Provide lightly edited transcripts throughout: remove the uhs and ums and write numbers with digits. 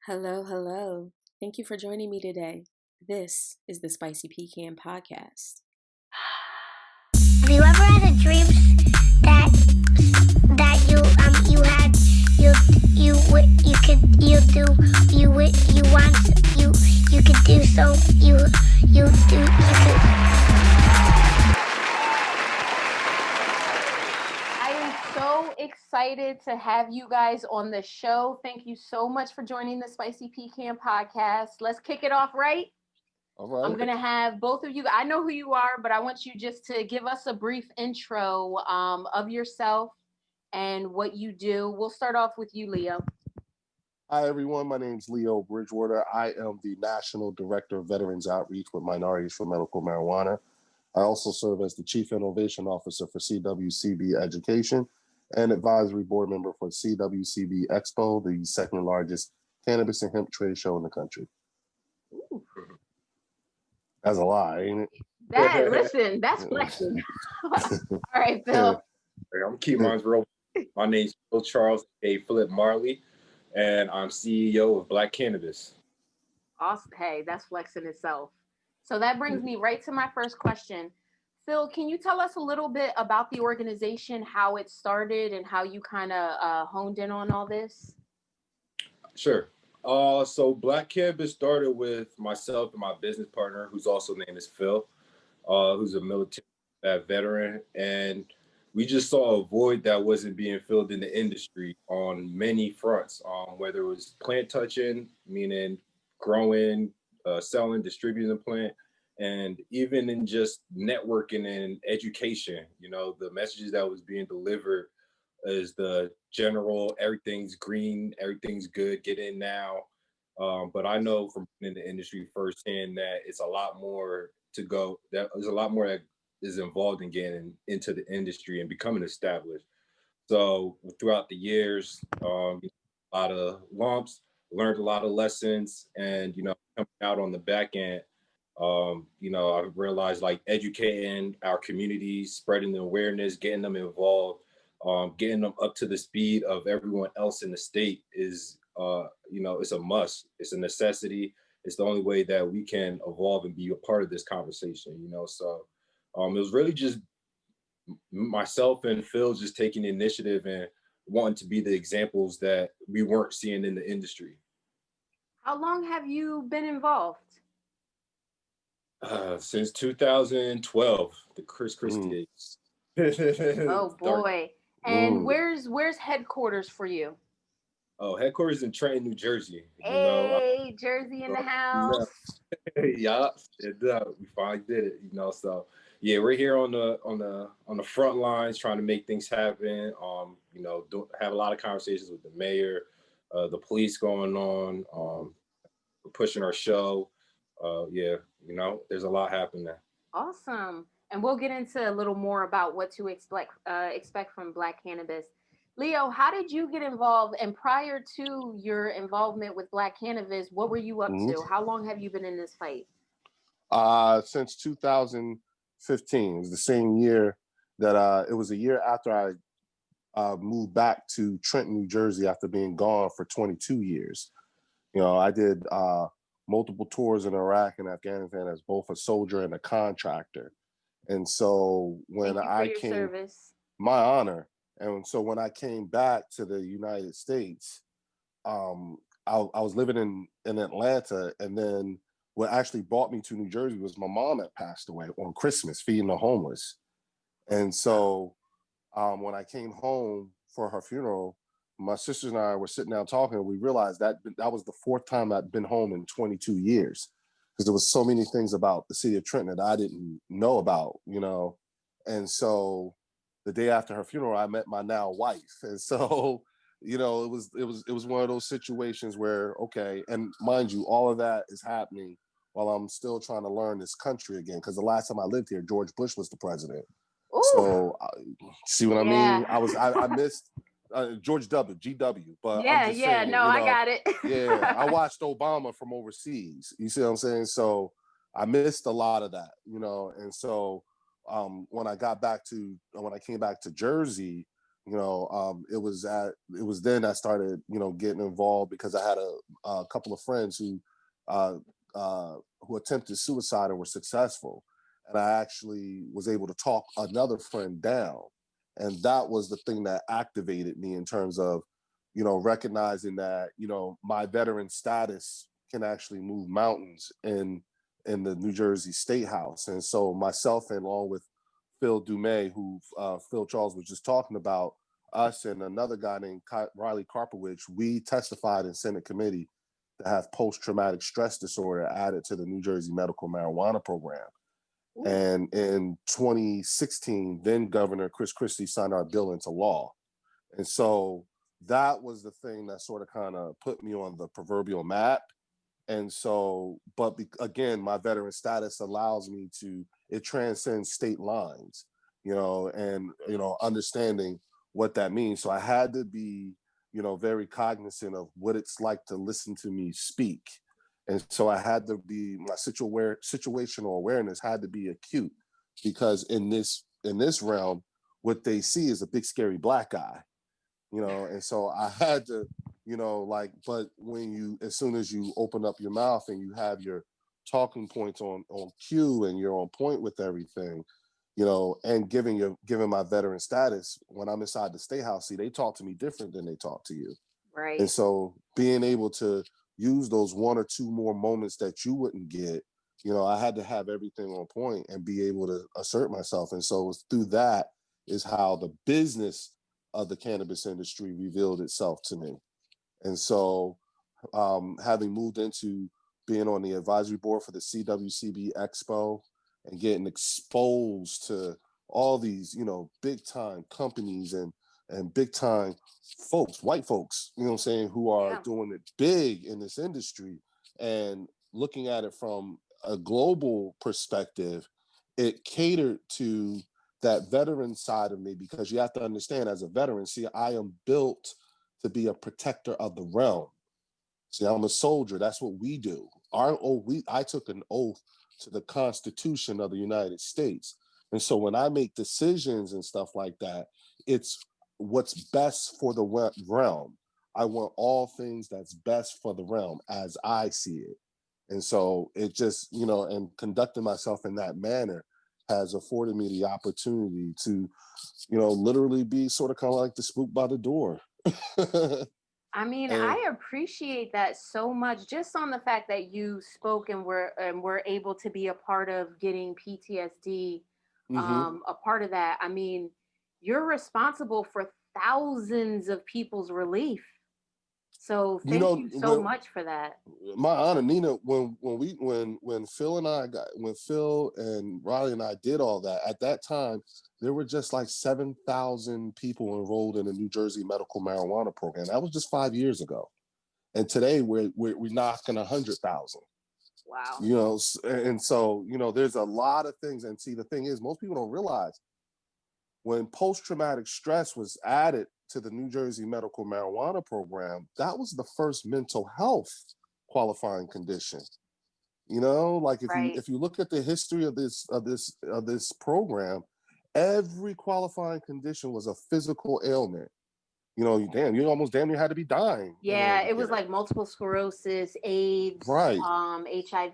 Hello, hello. Thank you for joining me today. This is the Spicy Pecan Podcast. Have you ever had a dream that you could do so you could. I am so excited to have you guys on the show. Thank you so much for joining the Spicy Pecan Podcast. Let's kick it off right. All right. I'm going to have both of you. I know who you are, but I want you just to give us a brief intro of yourself and what you do. We'll start off with you, Leo. Hi, everyone. My name is Leo Bridgewater. I am the National Director of Veterans Outreach with Minorities for Medical Marijuana. I also serve as the Chief Innovation Officer for CWCB Education and Advisory Board Member for CWCB Expo, the second largest cannabis and hemp trade show in the country. Ooh. That's a lie, ain't it? Listen, that's flexing. All right, Phil. I'm gonna keep mine real. My name's Phil Charles A. Philip Marley, and I'm CEO of Black Cannabis. Awesome. Hey, that's flexing itself. So that brings me right to my first question. Phil, can you tell us a little bit about the organization, how it started, and how you kind of honed in on all this? Sure. So Black Cannabis started with myself and my business partner, who's also named as Phil, who's a military veteran, and we just saw a void that wasn't being filled in the industry on many fronts, whether it was plant touching, meaning growing, selling, distributing the plant, and even in just networking and education. You know, the messages that was being delivered is the general, everything's green, everything's good, get in now. But I know from in the industry firsthand that it's a lot more to go. That there's a lot more that is involved in getting into the industry and becoming established. So throughout the years, a lot of lumps, learned a lot of lessons, and coming out on the back end, I realized like educating our communities, spreading the awareness, getting them involved, getting them up to the speed of everyone else in the state is, it's a must. It's a necessity. It's the only way that we can evolve and be a part of this conversation. So it was really just myself and Phil just taking the initiative and wanting to be the examples that we weren't seeing in the industry. How long have you been involved? Since 2012, the Chris Christie days. Oh boy. And where's headquarters for you? Oh, headquarters in Trenton, New Jersey. Hey, Jersey in the house. Yeah, we finally did it. So yeah, we're here on the front lines trying to make things happen. Have a lot of conversations with the mayor, the police going on. We're pushing our show. There's a lot happening there. Awesome. And we'll get into a little more about what to expect from Black Cannabis. Leo, how did you get involved? And prior to your involvement with Black Cannabis, what were you up to? How long have you been in this fight? Since 2015. It was the same year that it was a year after I moved back to Trenton, New Jersey after being gone for 22 years. I did multiple tours in Iraq and Afghanistan as both a soldier and a contractor. And so when I came, service. My honor. And so when I came back to the United States, I was living in Atlanta, and then what actually brought me to New Jersey was my mom had passed away on Christmas, feeding the homeless. And so when I came home for her funeral, my sisters and I were sitting down talking, and we realized that was the fourth time I'd been home in 22 years, because there was so many things about the city of Trenton that I didn't know about, And so the day after her funeral, I met my now wife. And so, it was one of those situations where, okay, and mind you, all of that is happening while I'm still trying to learn this country again. Because the last time I lived here, George Bush was the president. Ooh. So see what I mean? I missed George W, GW, but I'm just saying, I got it. Yeah, I watched Obama from overseas. You see what I'm saying? So I missed a lot of that, and so when I came back to Jersey, It was then I started, getting involved because I had a couple of friends who attempted suicide and were successful. And I actually was able to talk another friend down. And that was the thing that activated me in terms of, recognizing that, my veteran status can actually move mountains in the New Jersey State House. And so myself, and along with Phil Dumais, who Phil Charles was just talking about, us and another guy named Riley Karpowicz, we testified in Senate committee to have post-traumatic stress disorder added to the New Jersey medical marijuana program. Ooh. And in 2016, then Governor Chris Christie signed our bill into law. And so that was the thing that sort of kind of put me on the proverbial map. And so, but again, my veteran status allows me it transcends state lines, and, understanding what that means. So I had to be, very cognizant of what it's like to listen to me speak. And so I had to be, my situational awareness had to be acute, because in this realm, what they see is a big, scary black guy, and so I had to, but as soon as you open up your mouth and you have your talking points on cue and you're on point with everything, and given my veteran status, when I'm inside the State House, see, they talk to me different than they talk to you. Right. And so being able to use those one or two more moments that you wouldn't get, I had to have everything on point and be able to assert myself. And so through that is how the business of the cannabis industry revealed itself to me. And so having moved into being on the advisory board for the CWCB Expo and getting exposed to all these, big time companies and big time folks, white folks, who are doing it big in this industry, and looking at it from a global perspective, it catered to that veteran side of me, because you have to understand, as a veteran, see, I am built to be a protector of the realm. See, I'm a soldier. That's what we do. I took an oath to the Constitution of the United States. And so when I make decisions and stuff like that, it's what's best for the realm. I want all things that's best for the realm as I see it. And so it just, and conducting myself in that manner has afforded me the opportunity to, literally be sort of kind of like the spook by the door. I mean, I appreciate that so much, just on the fact that you spoke and were able to be a part of getting PTSD, a part of that. I mean, you're responsible for thousands of people's relief. So thank you so much for that. My honor, Nina, when Phil and Riley and I did all that, at that time, there were just like 7,000 people enrolled in the New Jersey medical marijuana program. That was just 5 years ago. And today we're knocking 100,000. Wow. And so, there's a lot of things. And see, the thing is, most people don't realize, when post-traumatic stress was added to the New Jersey medical marijuana program, that was the first mental health qualifying condition. If you look at the history of this program, every qualifying condition was a physical ailment. You almost damn near had to be dying. Yeah, it was like multiple sclerosis, AIDS, right? HIV.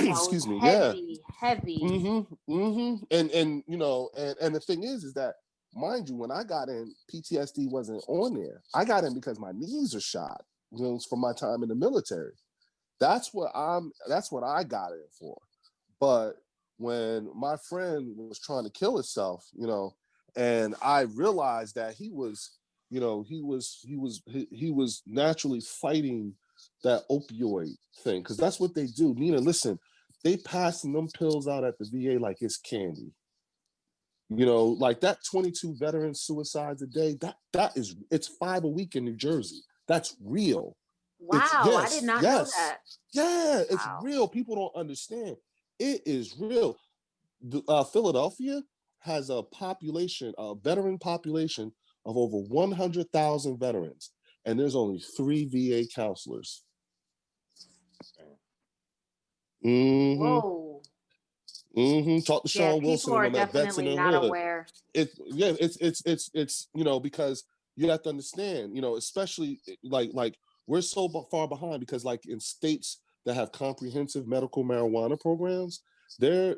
Excuse me. Heavy. And the thing is that, mind you, when I got in, PTSD wasn't on there. I got in because my knees are shot, from my time in the military. That's what I got in for. But when my friend was trying to kill himself, and I realized that he was naturally fighting that opioid thing, because that's what they do. Nina, listen, they passing them pills out at the VA like it's candy. Like that 22 veteran suicides a day, it's 5 a week in New Jersey. That's real. Wow, I did not know that. Yeah, it's real. People don't understand. It is real. Philadelphia has a veteran population of over 100,000 veterans, and there's only 3 VA counselors. Whoa. Talk to Yeah, Sean people Wilson and are them at Vets in definitely the not Hood. aware. It's because you have to understand, especially like we're so far behind because like in states that have comprehensive medical marijuana programs, they're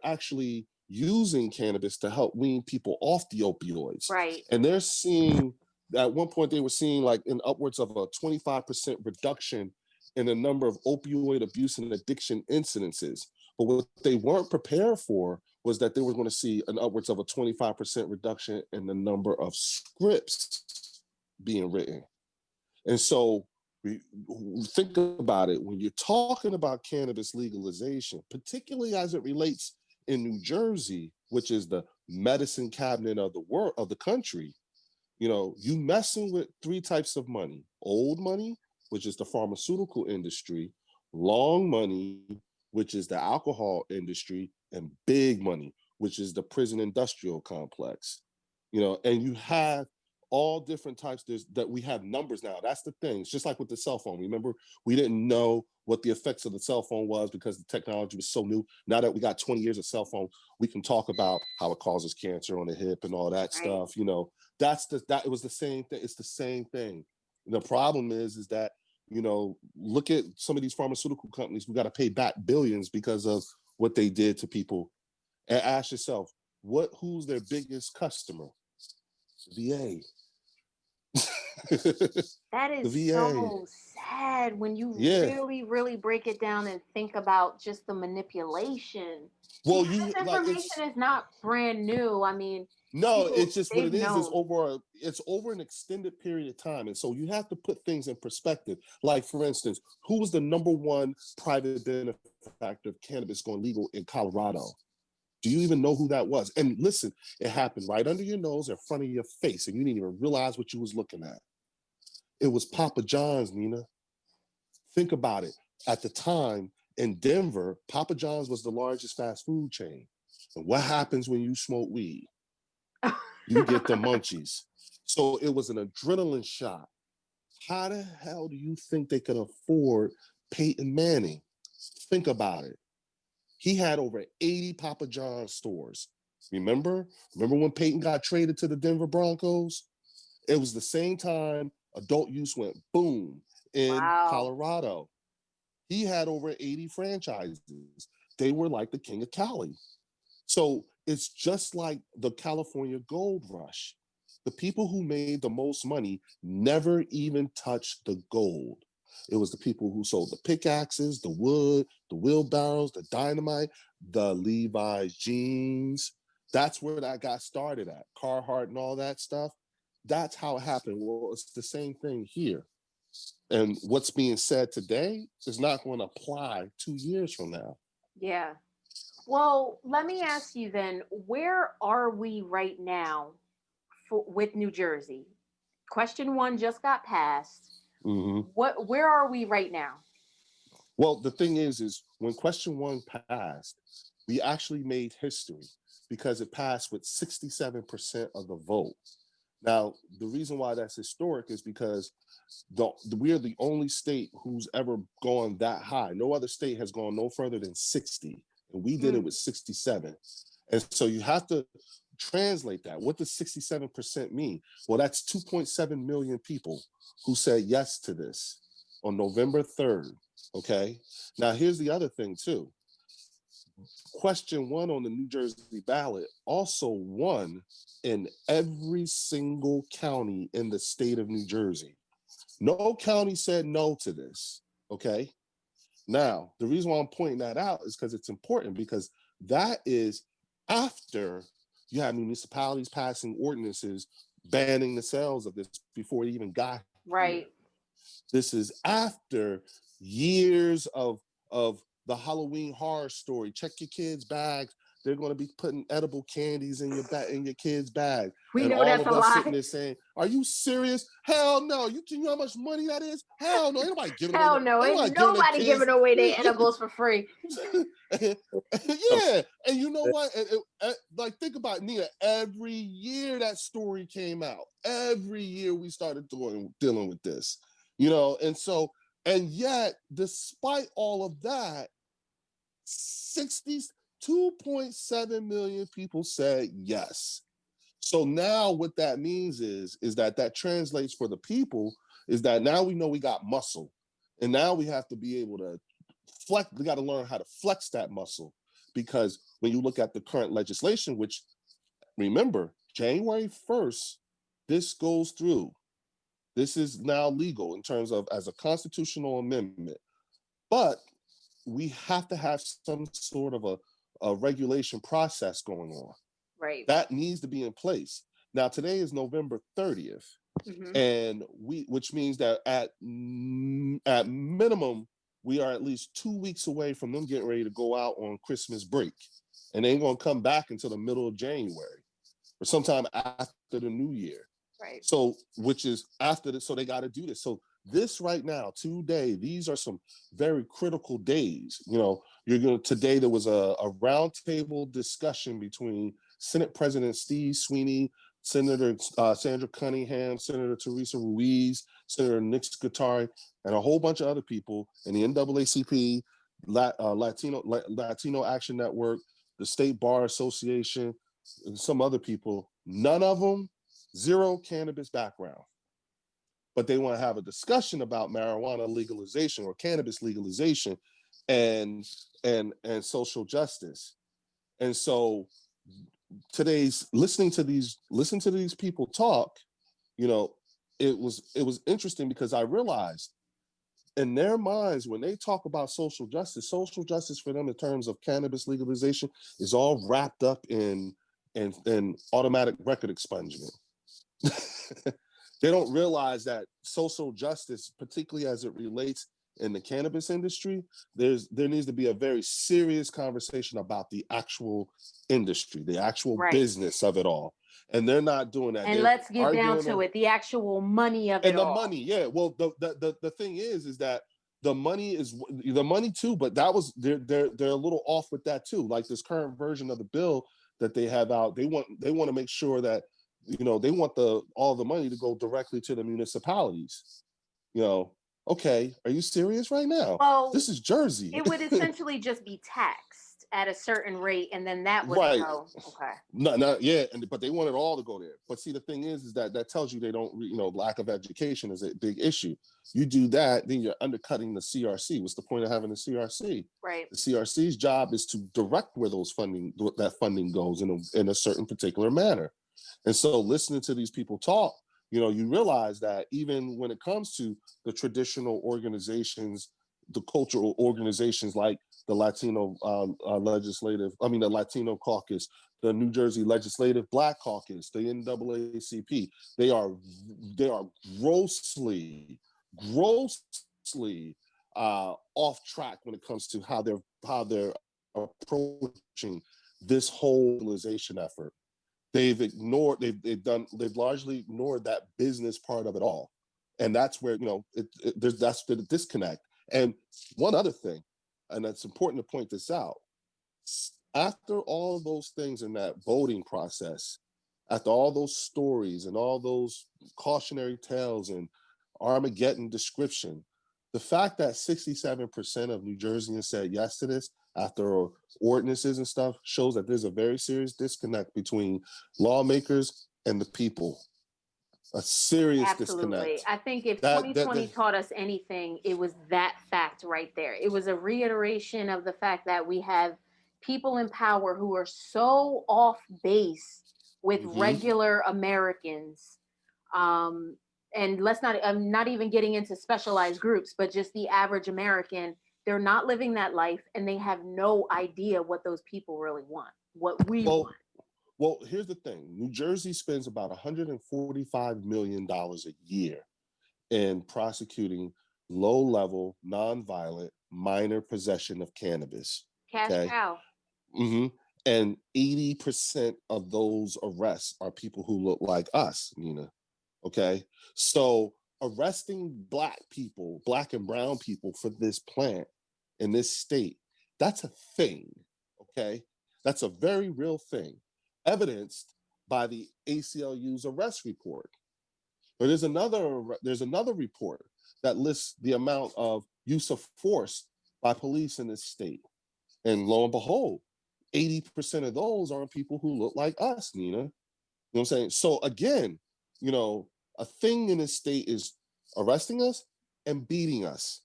actually using cannabis to help wean people off the opioids. Right. And they're seeing, at one point they were seeing like in upwards of a 25% reduction in the number of opioid abuse and addiction incidences. But what they weren't prepared for was that they were going to see an upwards of a 25% reduction in the number of scripts being written. And so think about it, when you're talking about cannabis legalization, particularly as it relates in New Jersey, which is the medicine cabinet of the world, of the country, you messing with three types of money: old money, which is the pharmaceutical industry; long money, which is the alcohol industry; and big money, which is the prison industrial complex. And you have all different types. That we have numbers now. That's the thing. It's just like with the cell phone. Remember, we didn't know what the effects of the cell phone was because the technology was so new. Now that we got 20 years of cell phone, we can talk about how it causes cancer on the hip and all that stuff. It was the same thing. It's the same thing. The problem is that, look at some of these pharmaceutical companies. We got to pay back billions because of what they did to people. And ask yourself, who's their biggest customer? The VA. That is the VA. so sad when you really, really break it down and think about just the manipulation. Well, This information is not brand new. I mean, no, it's just what it is. Known. It's over an extended period of time, and so you have to put things in perspective. Like, for instance, who was the number one private benefactor of cannabis going legal in Colorado? Do you even know who that was? And listen, it happened right under your nose, in front of your face, and you didn't even realize what you was looking at. It was Papa John's, Nina. Think about it. At the time in Denver, Papa John's was the largest fast food chain. And what happens when you smoke weed? You get the munchies. So it was an adrenaline shot. How the hell do you think they could afford Peyton Manning? Think about it. He had over 80 Papa John's stores. Remember when Peyton got traded to the Denver Broncos? It was the same time adult use went boom in Colorado. He had over 80 franchises. They were like the king of Cali. So it's just like the California gold rush. The people who made the most money never even touched the gold. It was the people who sold the pickaxes, the wood, the wheelbarrows, the dynamite, the Levi's jeans. That's where that got started at. Carhartt and all that stuff. That's how it happened. Well, it's the same thing here. And what's being said today is not going to apply 2 years from now. Yeah. Well, let me ask you then, where are we right now with New Jersey? Question 1 just got passed. Mm-hmm. Where are we right now? Well, the thing is when question 1 passed, we actually made history because it passed with 67% of the vote. Now, the reason why that's historic is because we're the only state who's ever gone that high. No other state has gone no further than 60, and we did it with 67. And so you have to translate that. What does 67% mean? Well, that's 2.7 million people who said yes to this on November 3rd, okay? Now, here's the other thing, too. Question 1 on the New Jersey ballot also won in every single county in the state of New Jersey. No county said no to this, okay? Now, the reason why I'm pointing that out is because it's important, because that is after you have municipalities passing ordinances banning the sales of this before it even got right here. This is after years of the Halloween Horror Story. Check your kids' bags. They're going to be putting edible candies in your kids' bag. We and know all that's of a us lie. Sitting there saying, "Are you serious? Hell no! You know how much money that is? Hell no! Ain't nobody giving Hell away. no! Ain't nobody giving away their edibles for free." Yeah, and you know what? Like, think about it, Nina. Every year that story came out. Every year we started dealing with this. And yet, despite all of that, 2.7 million people said yes. So now what that means is that translates for the people is that now we know we got muscle. And now we have to be able to flex. We got to learn how to flex that muscle, because when you look at the current legislation, which remember, January 1st, this goes through. This is now legal in terms of as a constitutional amendment. But we have to have some sort of a regulation process going on. Right. That needs to be in place. Now, today is November 30th, and which means that at minimum, we are at least 2 weeks away from them getting ready to go out on Christmas break, and they ain't gonna come back until the middle of January or sometime after the new year. Right. So, which is after this, so they got to do this. So this right now, today, these are some very critical days. You know, today there was a roundtable discussion between Senate President Steve Sweeney, Senator Sandra Cunningham, Senator Teresa Ruiz, Senator Nick Scutari, and a whole bunch of other people in the NAACP, Latino Action Network, the State Bar Association, and some other people. None of them zero cannabis background, but they want to have a discussion about marijuana legalization or cannabis legalization and social justice. And so today's listen to these people talk, you know, it was interesting because I realized in their minds, when they talk about social justice for them in terms of cannabis legalization is all wrapped up in automatic record expungement. They don't realize that social justice, particularly as it relates in the cannabis industry, there needs to be a very serious conversation about the actual industry, the actual business of it all. And they're not doing that. And let's get down to it, the actual money of it all. And the money, yeah. Well, the thing is that the money is the money too, but that was they're a little off with that too. Like this current version of the bill that they have out, they want to make sure that, you know, they want all the money to go directly to the municipalities. You know, okay, are you serious right now? Well, this is Jersey. It would essentially just be taxed at a certain rate, and then that would go. Okay. No, yeah, but they want it all to go there. But see, the thing is that tells you they don't, you know, lack of education is a big issue. You do that, then you're undercutting the CRC. What's the point of having the CRC? Right. The CRC's job is to direct where that funding goes in a certain particular manner. And so listening to these people talk, you know, you realize that even when it comes to the traditional organizations, the cultural organizations like the Latino the Latino Caucus, the New Jersey Legislative Black Caucus, the NAACP, they are grossly off track when it comes to how they're approaching this whole legalization effort. They've largely ignored that business part of it all. And that's where, you know, that's the disconnect. And one other thing, and it's important to point this out, after all of those things in that voting process, after all those stories and all those cautionary tales and Armageddon description, the fact that 67% of New Jerseyans said yes to this after ordinances and stuff shows that there's a very serious disconnect between lawmakers and the people. A serious disconnect. I think if 2020 taught us anything, it was that fact right there. It was a reiteration of the fact that we have people in power who are so off base with regular Americans. And I'm not even getting into specialized groups, but just the average American. They're not living that life, and they have no idea what those people really want, what we want. Well, here's the thing. New Jersey spends about $145 million a year in prosecuting low-level, nonviolent, minor possession of cannabis. Cash cow. And 80% of those arrests are people who look like us, Nina. Okay? So arresting Black people, Black and brown people for this plant in this state, that's a thing, okay? That's a very real thing, evidenced by the ACLU's arrest report. But there's another report that lists the amount of use of force by police in this state. And lo and behold, 80% of those aren't people who look like us, Nina. You know what I'm saying? So again, a thing in this state is arresting us and beating us.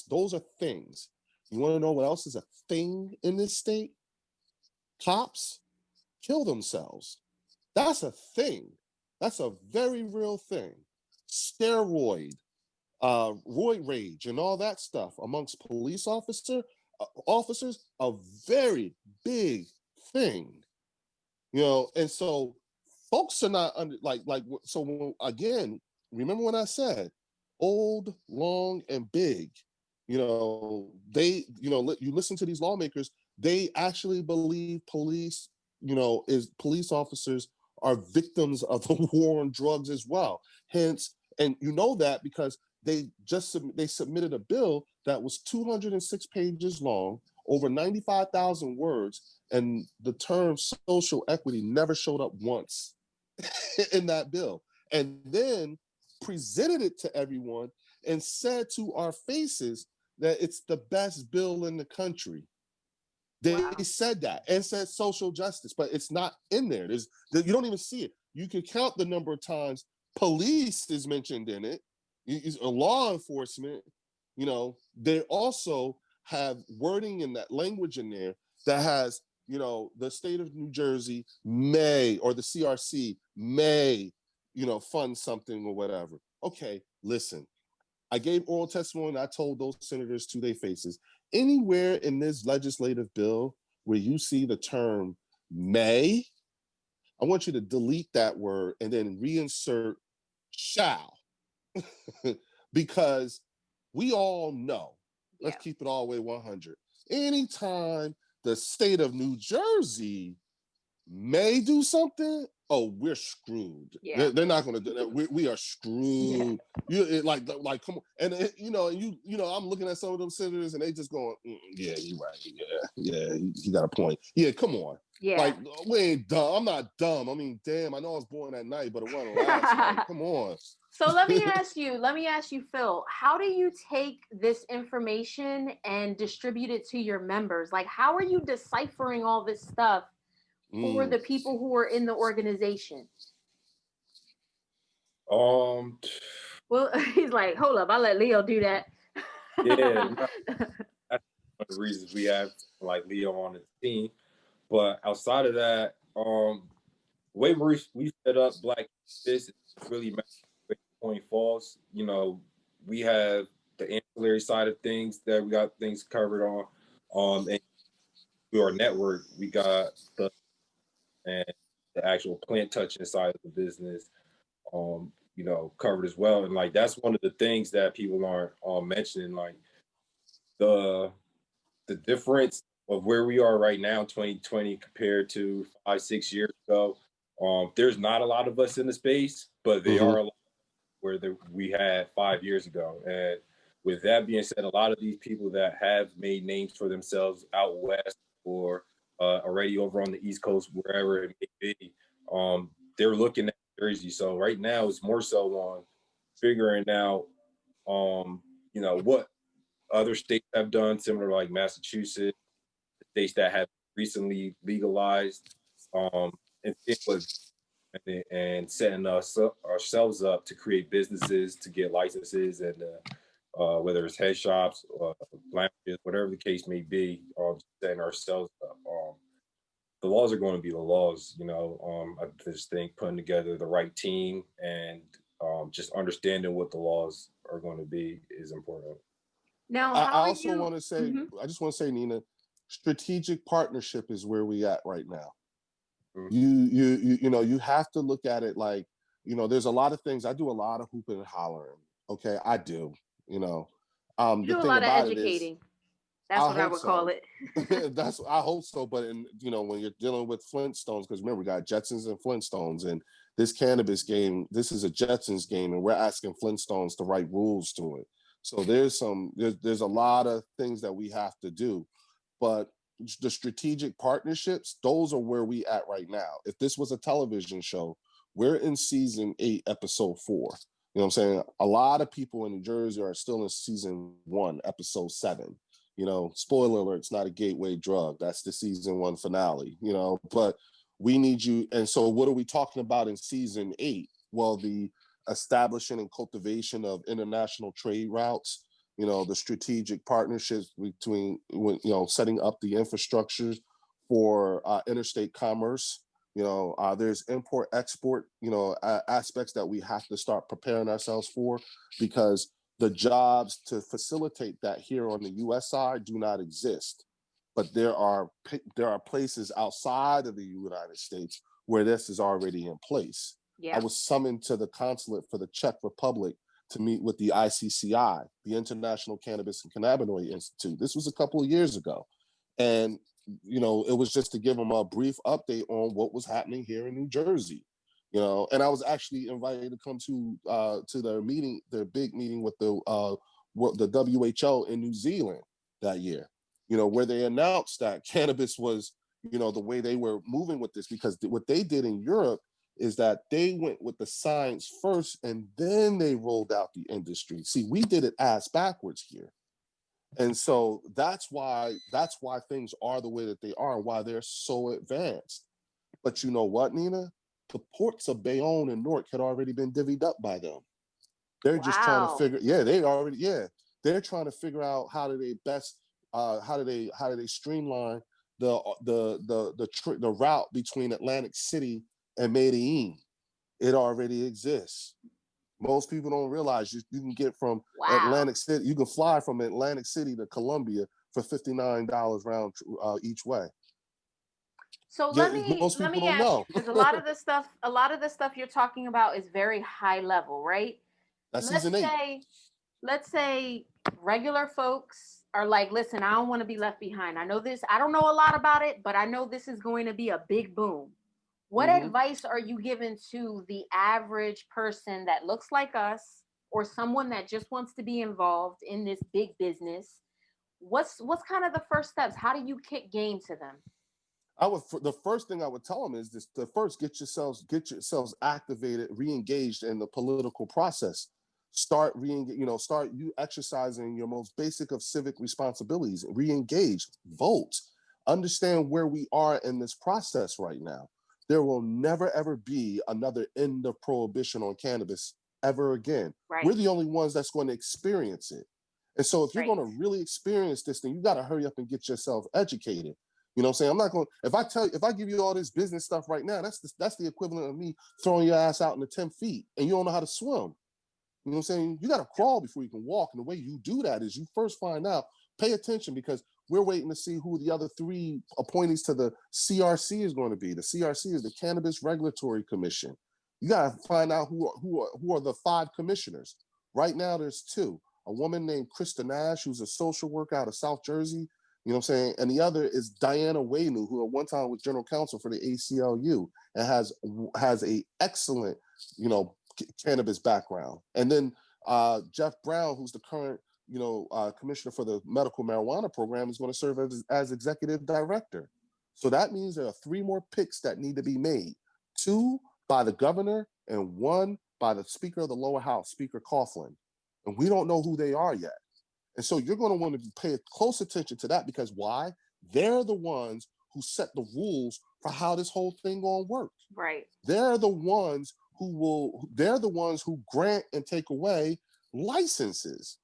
Those are things. You want to know what else is a thing in this state? Cops kill themselves. That's a thing. That's a very real thing. Steroid, roid rage, and all that stuff amongst police officers, a very big thing. And so folks are not under again, remember when I said old, long, and big, you listen to these lawmakers, they actually believe police officers are victims of the war on drugs as well. Hence, and that because they submitted a bill that was 206 pages long, over 95,000 words, and the term social equity never showed up once in that bill. And then presented it to everyone and said to our faces that it's the best bill in the country. They said that and said social justice, but it's not in there. You don't even see it. You can count the number of times police is mentioned in it, law enforcement. They also have wording in that language in there that has, the state of New Jersey may, or the CRC may, fund something or whatever. Okay, listen, I gave oral testimony and I told those senators to their faces, anywhere in this legislative bill where you see the term may, I want you to delete that word and then reinsert shall. Because we all know, let's keep it all the way 100. Anytime the state of New Jersey may do something, we're screwed. Yeah. They're not going to do that. We are screwed. Yeah. Come on. And I'm looking at some of them senators and they just going, yeah, you're right. Yeah, you got a point. Yeah, come on. Yeah. Like, we ain't dumb. I'm not dumb. I mean, damn, I know I was born at night, but it wasn't last night. Come on. So let me ask you, Phil, how do you take this information and distribute it to your members? Like, how are you deciphering all this stuff for the people who are in the organization? Well, he's like, hold up, I'll let Leo do that. Yeah, that's one of the reasons we have like Leo on the team. But outside of that, the way we set up Black Cannabis is really Point Falls. We have the ancillary side of things that we got things covered on. And through our network, we got the actual plant touching side of the business, covered as well. And like that's one of the things that people aren't mentioning, like the difference of where we are right now, 2020, compared to 5-6 years ago. There's not a lot of us in the space, but they are a lot where we had 5 years ago. And with that being said, a lot of these people that have made names for themselves out west or already over on the East Coast, wherever it may be, they're looking at Jersey. So right now it's more so on figuring out, what other states have done, similar like Massachusetts, states that have recently legalized, and it was and setting ourselves up to create businesses, to get licenses, and whether it's head shops, lounges, whatever the case may be, setting ourselves up. The laws are going to be the laws, I just think putting together the right team and just understanding what the laws are going to be is important. Now, I also want to say, I just want to say, Nina, strategic partnership is where we at right now. You have to look at it like, there's a lot of things. I do a lot of hooping and hollering. Okay, I do. You do a lot of educating. That's what I would call it. I hope so. But when you're dealing with Flintstones, because remember, we got Jetsons and Flintstones, and this cannabis game, this is a Jetsons game, and we're asking Flintstones to write rules to it. So there's a lot of things that we have to do, but the strategic partnerships, those are where we at right now. If this was a television show, we're in season 8, episode 4. You know what I'm saying? A lot of people in New Jersey are still in season 1, episode 7. Spoiler alert, it's not a gateway drug. That's the season 1 finale, but we need you. And so what are we talking about in season 8? Well, the establishing and cultivation of international trade routes, the strategic partnerships between, setting up the infrastructure for interstate commerce. There's import export, aspects that we have to start preparing ourselves for, because the jobs to facilitate that here on the U.S. side do not exist. But there are places outside of the United States where this is already in place. Yeah. I was summoned to the consulate for the Czech Republic to meet with the ICCI, the International Cannabis and Cannabinoid Institute. This was a couple of years ago. And, it was just to give them a brief update on what was happening here in New Jersey. And I was actually invited to come to their meeting, their big meeting with the WHO in New Zealand that year, where they announced that cannabis was, the way they were moving with this, because what they did in Europe is that they went with the science first and then they rolled out the industry. See, we did it ass backwards here. And so that's why things are the way that they are and why they're so advanced. But you know what, Nina? The ports of Bayonne and Newark had already been divvied up by them. They're just trying to figure, they're trying to figure out how do they best, how do they streamline the route between Atlantic City and Medellin. It already exists. Most people don't realize you can get from Atlantic City, you can fly from Atlantic City to Columbia for $59 round each way. So let me ask you, because a lot of the stuff you're talking about is very high level, right? That's season 8. Let's say regular folks are like, listen, I don't want to be left behind. I know this, I don't know a lot about it, but I know this is going to be a big boom. What advice are you giving to the average person that looks like us, or someone that just wants to be involved in this big business? What's kind of the first steps? How do you kick game to them? The first thing I would tell them is this: to first get yourselves activated, re-engaged in the political process. Start you exercising your most basic of civic responsibilities. Re-engage, vote, understand where we are in this process right now. There will never ever be another end of prohibition on cannabis ever again. Right. We're the only ones that's going to experience it. And so if you're going to really experience this thing, you got to hurry up and get yourself educated. You know what I'm saying? I'm not going, if I give you all this business stuff right now, that's the equivalent of me throwing your ass out into 10 feet and you don't know how to swim. You know what I'm saying? You got to crawl before you can walk. And the way you do that is you first find out, pay attention, because we're waiting to see who the other 3 appointees to the CRC is going to be. The CRC is the Cannabis Regulatory Commission. You got to find out who are the 5 commissioners. Right now, there's 2. A woman named Krista Nash, who's a social worker out of South Jersey. You know what I'm saying? And the other is Diana Waynu, who at one time was general counsel for the ACLU and has a excellent, cannabis background. And then Jeff Brown, who's the current, commissioner for the medical marijuana program, is going to serve as executive director. So that means there are 3 more picks that need to be made: 2 by the governor and 1 by the Speaker of the lower house, Speaker Coughlin. And we don't know who they are yet. And so you're going to want to pay close attention to that, because why? They're the ones who set the rules for how this whole thing going to work. Right. They're the ones who grant and take away licenses.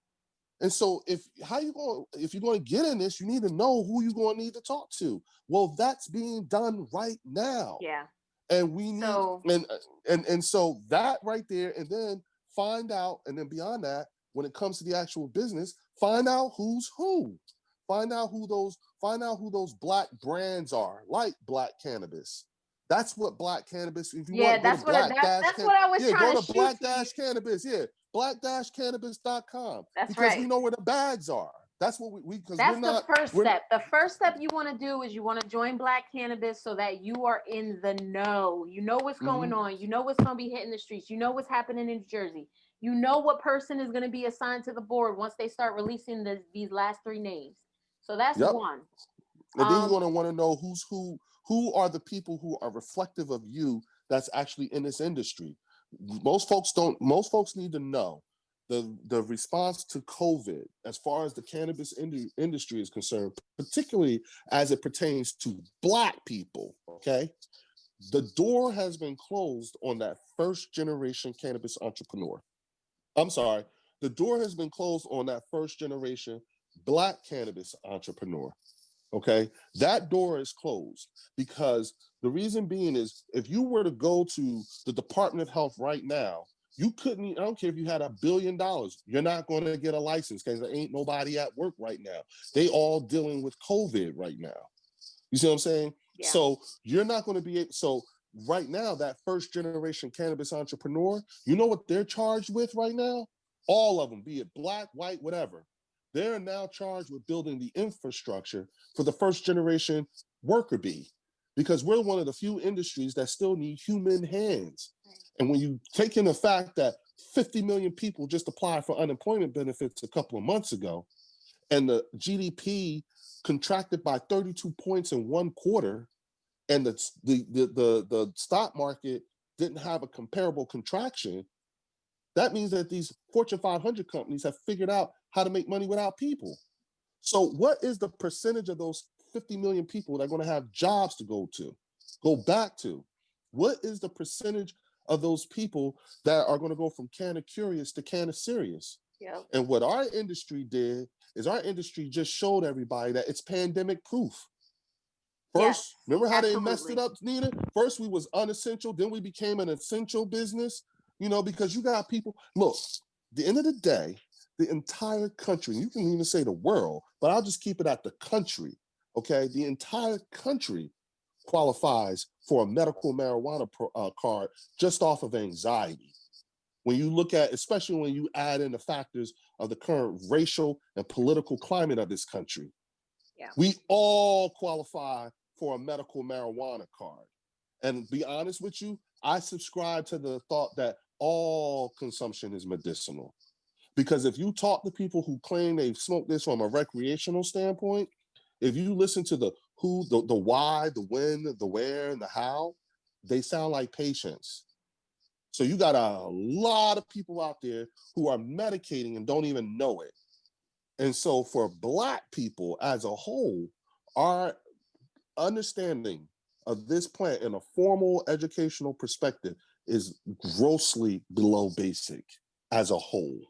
And so if you're going to get in this, you need to know who you're going to need to talk to. Well, that's being done right now. Yeah. And we need and so that right there, and then find out, and then beyond that, when it comes to the actual business, find out who's who. Find out who those black brands are, like Black Cannabis. That's what Black Cannabis. If you want, that's what I was trying to shoot. Go to Black-Cannabis. Yeah, black-cannabis.com. Because we know where the bags are. That's what that's the first step. The first step you want to do is you want to join Black Cannabis so that you are in the know. You know what's going on. You know what's going to be hitting the streets. You know what's happening in New Jersey. You know what person is going to be assigned to the board once they start releasing these last 3 names. So that's 1. And then you're going to want to know who are the people who are reflective of you that's actually in this industry. Most folks need to know the response to COVID, as far as the cannabis industry is concerned, particularly as it pertains to Black people, okay, the door has been closed on that first generation cannabis entrepreneur. I'm sorry, the door has been closed on that first generation Black cannabis entrepreneur. Okay, that door is closed because the reason being is if you were to go to the Department of Health right now, you couldn't, I don't care if you had $1 billion, you're not going to get a license because there ain't nobody at work right now. They all dealing with COVID right now. You see what I'm saying? Yeah. So you're not going to be able, so right now, that first generation cannabis entrepreneur, you know what they're charged with right now? All of them, be it Black, white, whatever. They're now charged with building the infrastructure for the first generation worker bee, because we're one of the few industries that still need human hands. And when you take in the fact that 50 million people just applied for unemployment benefits a couple of months ago, and the GDP contracted by 32 points in one quarter, and the stock market didn't have a comparable contraction, that means that these Fortune 500 companies have figured out how to make money without people. So what is the percentage of those 50 million people that are going to have jobs to go back to? What is the percentage of those people that are going to go from kind of curious to kind of serious? Yep. And what our industry did is our industry just showed everybody that it's pandemic proof. First, remember how they messed it up, Nina? First, we was unessential. Then we became an essential business, you know, because you got people. Look, at the end of the day, the entire country, you can even say the world, but I'll just keep it at the country, okay? The entire country qualifies for a medical marijuana card just off of anxiety. When you look at, especially when you add in the factors of the current racial and political climate of this country, we all qualify for a medical marijuana card. And be honest with you, I subscribe to the thought that all consumption is medicinal. Because if you talk to people who claim they've smoked this from a recreational standpoint, if you listen to the who, the why, the when, the where, and the how, they sound like patients. So you got a lot of people out there who are medicating and don't even know it. And so for Black people as a whole, our understanding of this plant in a formal educational perspective is grossly below basic as a whole.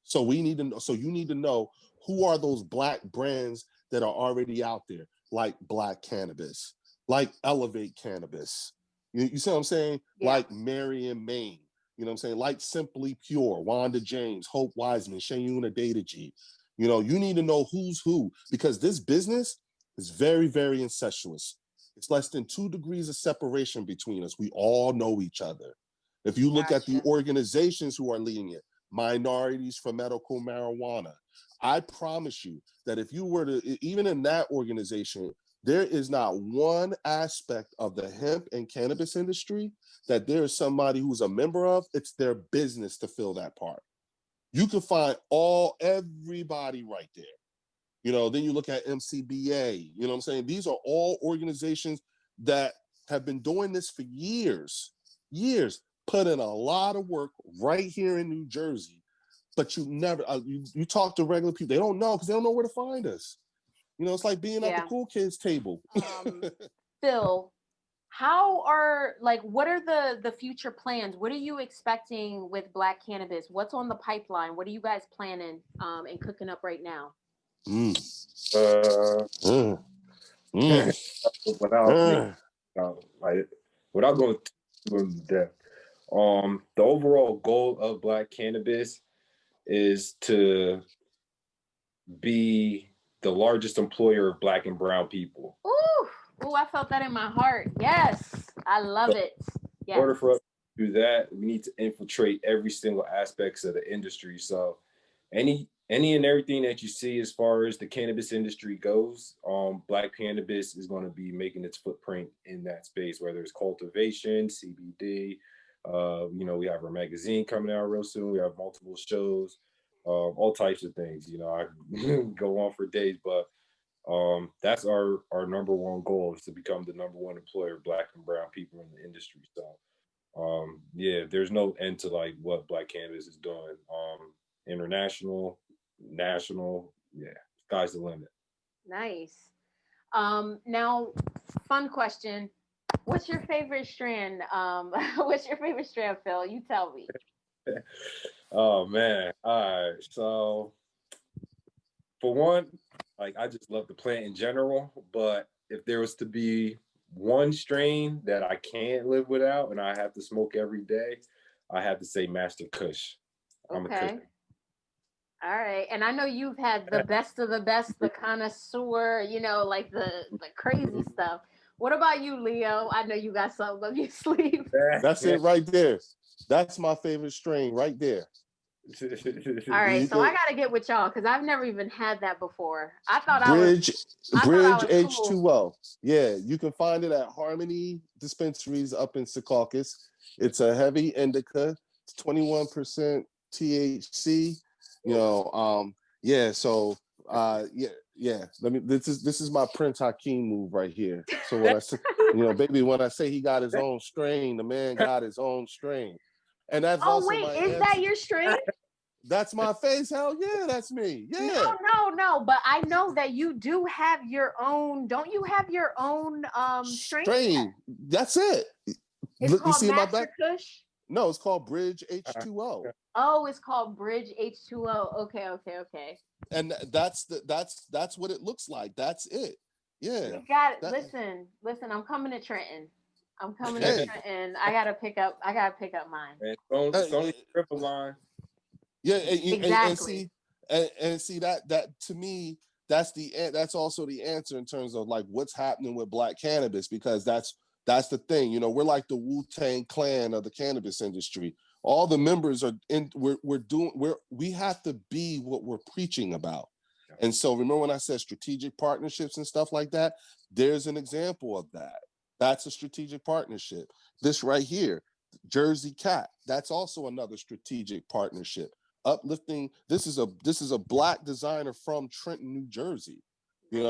So we need to know, so you need to know who are those Black brands that are already out there, like Black Cannabis, like Elevate Cannabis. You see what I'm saying? Yeah. Like Mary and Maine. You know what I'm saying? Like Simply Pure, Wanda James, Hope Wiseman, Shayuna Dataji. You know, you need to know who's who, because this business is very, very incestuous. It's less than 2 degrees of separation between us. We all know each other. If you look at the organizations who are leading it, Minorities for Medical Marijuana, I promise you that if you were to, even in that organization, there is not one aspect of the hemp and cannabis industry that there is somebody who's a member of. It's their business to fill that part. You can find everybody right there. You know, then you look at MCBA, you know what I'm saying? These are all organizations that have been doing this for years, put in a lot of work right here in New Jersey. But you never, you talk to regular people, they don't know because they don't know where to find us. You know, it's like being at the cool kids table. Phil, what are the future plans? What are you expecting with Black Cannabis? What's on the pipeline? What are you guys planning and cooking up right now? Without going too in depth, the overall goal of Black Cannabis is to be the largest employer of Black and brown people. Ooh, I felt that in my heart. Yes, I love it. Yes. In order for us to do that, we need to infiltrate every single aspects of the industry. So any and everything that you see as far as the cannabis industry goes, Black Cannabis is going to be making its footprint in that space, whether it's cultivation, CBD. You know, we have our magazine coming out real soon. We have multiple shows, all types of things. You know, I go on for days, but that's our number one goal, is to become the number one employer of Black and brown people in the industry. So Yeah, there's no end to like what Black Cannabis is doing. International, national, yeah, sky's the limit. Nice. Now, fun question. What's your favorite strand? What's your favorite strand, Phil? You tell me. Oh man. All right. So for one, like I just love the plant in general, but if there was to be one strain that I can't live without and I have to smoke every day, I have to say Master Kush. I'm a Kush. Okay. All right. And I know you've had the best of the best, the connoisseur, like the crazy stuff. What about you, Leo? I know you got something up your sleeve. That's it right there. That's my favorite strain right there. All right, You so I could gotta get with y'all because I've never even had that before. I thought Bridge I Bridge was cool. H2O. Yeah, you can find it at Harmony dispensaries up in Secaucus. It's a heavy indica. It's 21% THC. Yeah. So yeah. Let me. This is my Prince Hakeem move right here. So when I say, baby, when I say he got his own strain, the man got his own strain, and that's Oh also wait, my is answer. that your strain? That's my face. Hell yeah, that's me. Yeah. No. But I know that you do have your own. Don't you have your own strain? Strain. That's it. It's Look, you called see my Master back? Kush. No, it's called Bridge H2O. Oh, it's called Bridge H2O. Okay. And that's what it looks like. That's it. Yeah. You got it. That, Listen. I'm coming to Trenton. I'm coming to hey. Trenton. I gotta pick up mine. It's only triple line. Yeah, Exactly. and see that to me, that's also the answer in terms of like what's happening with Black Cannabis, because that's the thing. We're like the Wu-Tang Clan of the cannabis industry. All the members are in. We have to be what we're preaching about. And so remember when I said strategic partnerships and stuff like that? There's an example of that. That's a strategic partnership. This right here, Jersey Cat, that's also another strategic partnership. Uplifting. This is a Black designer from Trenton, New Jersey. We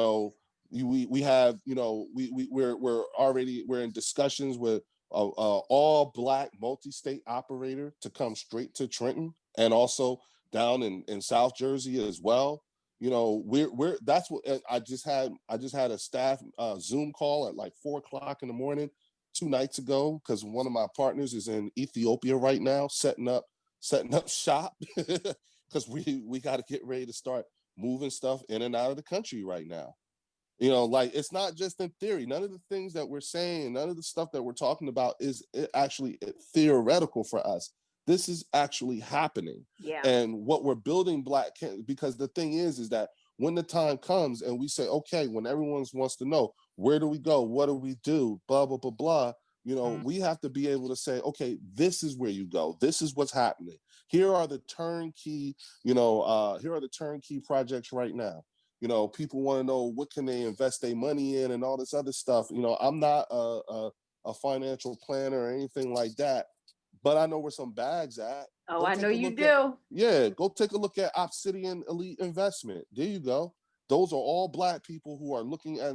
have we're in discussions with all Black multi-state operator to come straight to Trenton, and also down in South Jersey as well. We're that's what I just had a staff Zoom call at like 4:00 in the morning 2 nights ago, because one of my partners is in Ethiopia right now setting up shop, because we got to get ready to start moving stuff in and out of the country right now. Like, it's not just in theory. None of the things that we're saying, none of the stuff that we're talking about is actually theoretical for us. This is actually happening. Yeah. And what we're building because the thing is that when the time comes and we say, okay, when everyone wants to know, where do we go? What do we do? Blah, blah, blah, blah. We have to be able to say, okay, this is where you go. This is what's happening. Here are the turnkey, projects right now. People want to know what can they invest their money in and all this other stuff. I'm not a financial planner or anything like that, but I know where some bags at. Oh, I know you do. Go take a look at Obsidian Elite Investment. There you go. Those are all Black people who are looking at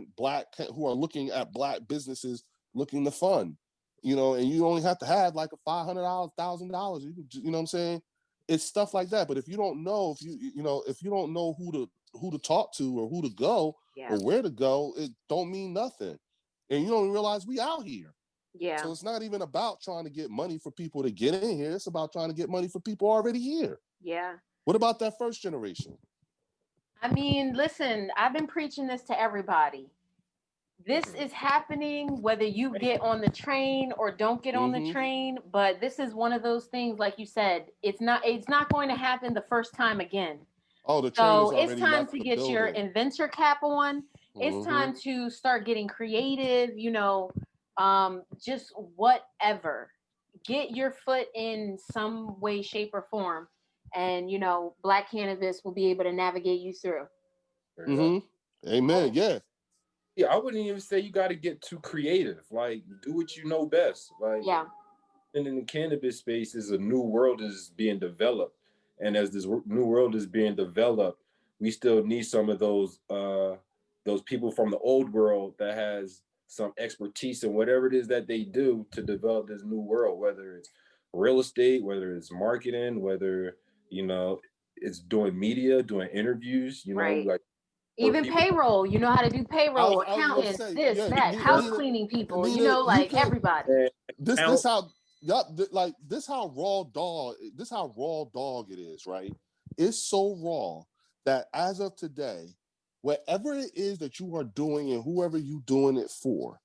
Black businesses looking to fund. And you only have to have like a $500, $1,000. You know what I'm saying? It's stuff like that. But if you don't know, if you don't know who to talk to or who to go or where to go, it don't mean nothing. And you don't realize we out here. Yeah. So it's not even about trying to get money for people to get in here. It's about trying to get money for people already here. Yeah. What about that first generation? I mean, listen, I've been preaching this to everybody. This is happening whether you get on the train or don't get on the train, but this is one of those things, like you said, it's not going to happen the first time again. Oh, the train is already it's time left to the get building. your inventor cap on. It's time to start getting creative, just whatever. Get your foot in some way, shape, or form, and Black Cannabis will be able to navigate you through. Amen. Yeah. Yeah, I wouldn't even say you got to get too creative. Like, do what you know best. Like, yeah. And in the cannabis space, is a new world is being developed, and as this new world is being developed, we still need some of those people from the old world that has some expertise in whatever it is that they do to develop this new world, whether it's real estate, whether it's marketing, whether, you know, it's doing media, doing interviews, you know, Right. like Even people. payroll, you know how to do payroll, I was gonna accountants, say, this, yeah, that, house Nina, cleaning people, you Nina, know, you like could everybody. this how yup, like this how raw dog it is, right? It's so raw that as of today, whatever it is that you are doing and whoever you doing it for,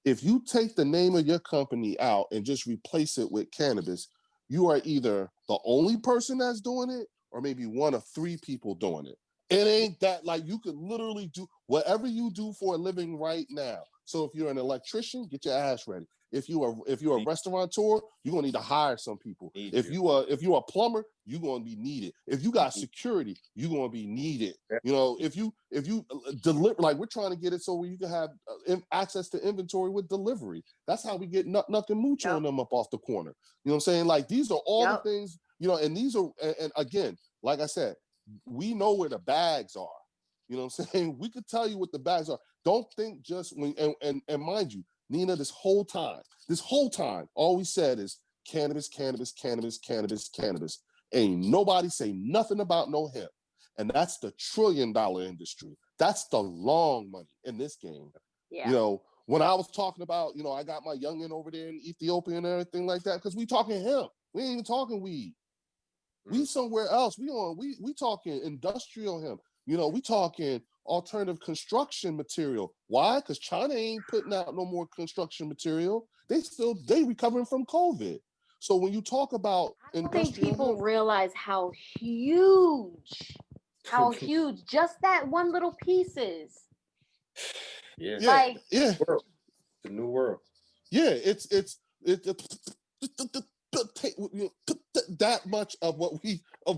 if you take the name of your company out and just replace it with cannabis, you are either the only person that's doing it or maybe one of three people doing it. It ain't that, like, you could literally do whatever you do for a living right now. So if you're an electrician, get your ass ready. If you're a restaurateur, you're gonna need to hire some people. If you're a plumber, you're gonna be needed. If you got security, you're gonna be needed. You know, if you deliver, like we're trying to get it so where you can have access to inventory with delivery. That's how we get nothing mooch on them up off the corner. You know what I'm saying? Like these are all the things, you know, and these are, and again, like I said, we know where the bags are. You know what I'm saying? We could tell you what the bags are. Don't think just when, and mind you, Nina, this whole time, all we said is cannabis, cannabis, cannabis, cannabis, cannabis. Ain't nobody say nothing about no hemp. And that's the $1 trillion industry. That's the long money in this game. Yeah. You know, when I was talking about, you know, I got my youngin over there in Ethiopia and everything like that, because we talking hemp. We ain't even talking weed. We somewhere else. We talking industrial hemp. You know, we talking alternative construction material. Why? Because China ain't putting out no more construction material. They recovering from COVID. So when you talk about I don't think industrial people hemp, realize how huge just that one little piece is. Yeah. Like, yeah, It's a new world. yeah, it's that much of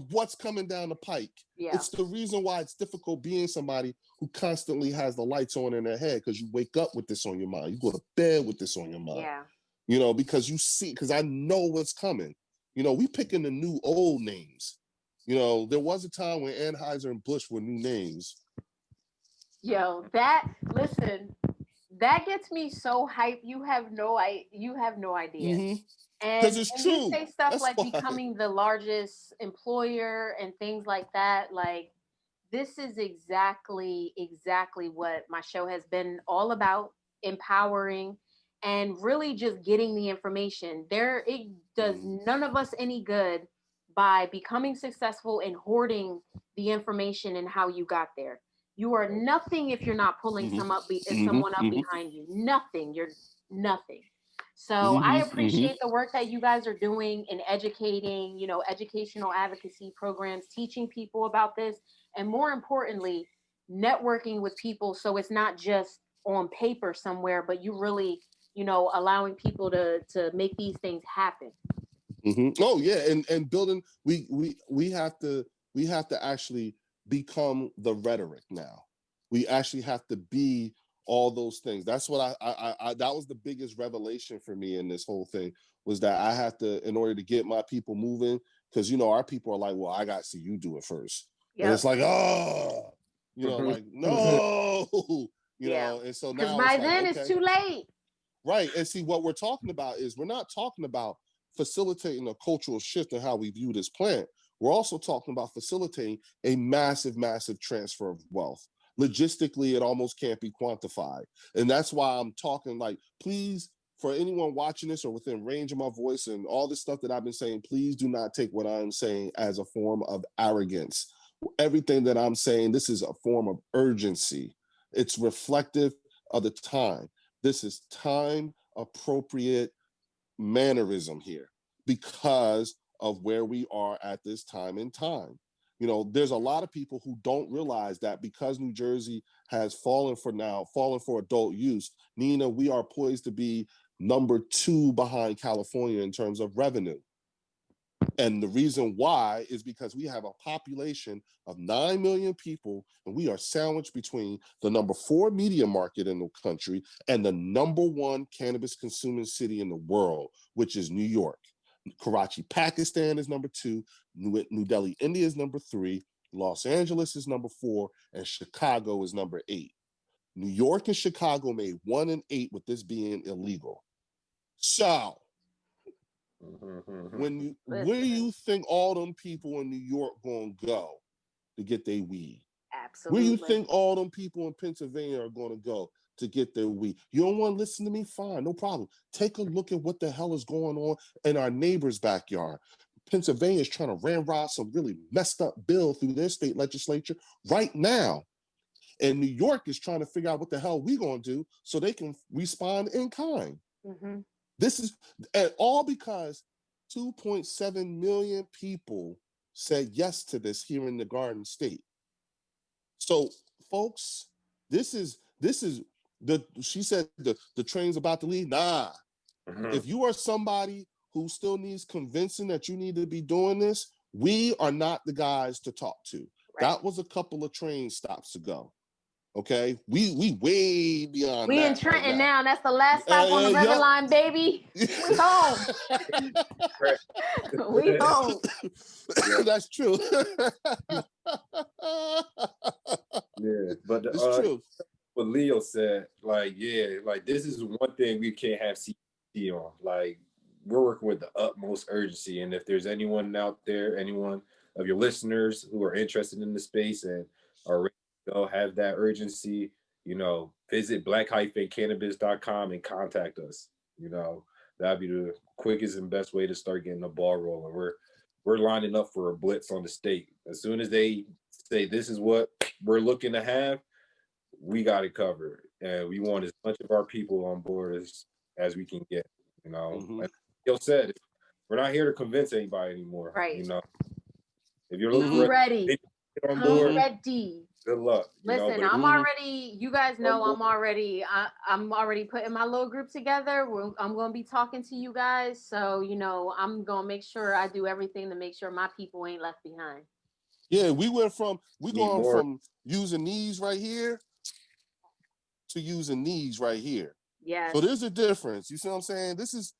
what's coming down the pike. yeah. It's the reason why it's difficult being somebody who constantly has the lights on in their head, because you wake up with this on your mind. You go to bed with this on your mind. Yeah. You know, because I know what's coming. You know, we picking the new old names. You know, there was a time when Anheuser and Busch were new names. Yo, listen, that gets me so hyped. You have no idea. Mm-hmm. And it's when true. you say stuff That's like why. becoming the largest employer and things like that, like this is exactly what my show has been all about, empowering and really just getting the information. It does none of us any good by becoming successful and hoarding the information and how you got there. You are nothing if you're not pulling someone up behind you. Nothing. You're nothing. So I appreciate the work that you guys are doing in educating, you know, educational advocacy programs, teaching people about this, and more importantly, networking with people. So it's not just on paper somewhere, but you really, you know, allowing people to make these things happen. Oh yeah, and building, we have to actually become the rhetoric now. We actually have to be all those things. That's what I that was the biggest revelation for me in this whole thing, was that I have to, in order to get my people moving, because you know our people are like, well, I got to see you do it first. Yep. And it's like, oh, you know, like no, you know, and so now by it's then like, okay, it's too late. Right. And see, what we're talking about is, we're not talking about facilitating a cultural shift in how we view this plant. We're also talking about facilitating a massive, massive transfer of wealth. Logistically, it almost can't be quantified. And that's why I'm talking, like, please, for anyone watching this or within range of my voice and all this stuff that I've been saying, please do not take what I'm saying as a form of arrogance. Everything that I'm saying, this is a form of urgency. It's reflective of the time. This is time appropriate mannerism here because of where we are at this time in time. You know, there's a lot of people who don't realize that because New Jersey has fallen for adult use, Nina, we are poised to be number 2 behind California in terms of revenue. And the reason why is because we have a population of 9 million people, and we are sandwiched between the number 4 media market in the country and the number 1 cannabis consuming city in the world, which is New York. Karachi, Pakistan is number 2, New Delhi, India is number 3, Los Angeles is number 4, and Chicago is number 8. New York and Chicago made 1 in 8 with this being illegal. So, where do you think all them people in New York gonna go to get their weed? Absolutely. Where you think all them people in Pennsylvania are gonna go to get their weed? You don't want to listen to me? Fine, no problem. Take a look at what the hell is going on in our neighbor's backyard. Pennsylvania is trying to ramrod some really messed up bill through their state legislature right now. And New York is trying to figure out what the hell we gonna do so they can respond in kind. This is and all because 2.7 million people said yes to this here in the Garden State. So, folks, this is she said the train's about to leave. Nah. If you are somebody who still needs convincing that you need to be doing this, we are not the guys to talk to. Right. That was a couple of train stops ago. Okay, we way beyond. We in Trenton now. That's the last stop on the River Line, baby. We home. We home. That's true. Yeah, but it's true. What Leo said, like this is one thing we can't have CT on. Like, we're working with the utmost urgency, and if there's anyone out there, anyone of your listeners who are interested in the space and are ready to go, have that urgency, visit black-cannabis.com and contact us. That'd be the quickest and best way to start getting the ball rolling. We're lining up for a blitz on the state. As soon as they say this is what we're looking to have, we got it covered, and we want as much of our people on board as we can get. Like Yo said, we're not here to convince anybody anymore. Right. If you're looking ready, on board, ready. Good luck. Listen, I'm already. You guys know I'm already putting my little group together. I'm going to be talking to you guys, so I'm going to make sure I do everything to make sure my people ain't left behind. Yeah, we going from using these right here to using these right here. Yeah. So there's a difference. You see what I'm saying? This is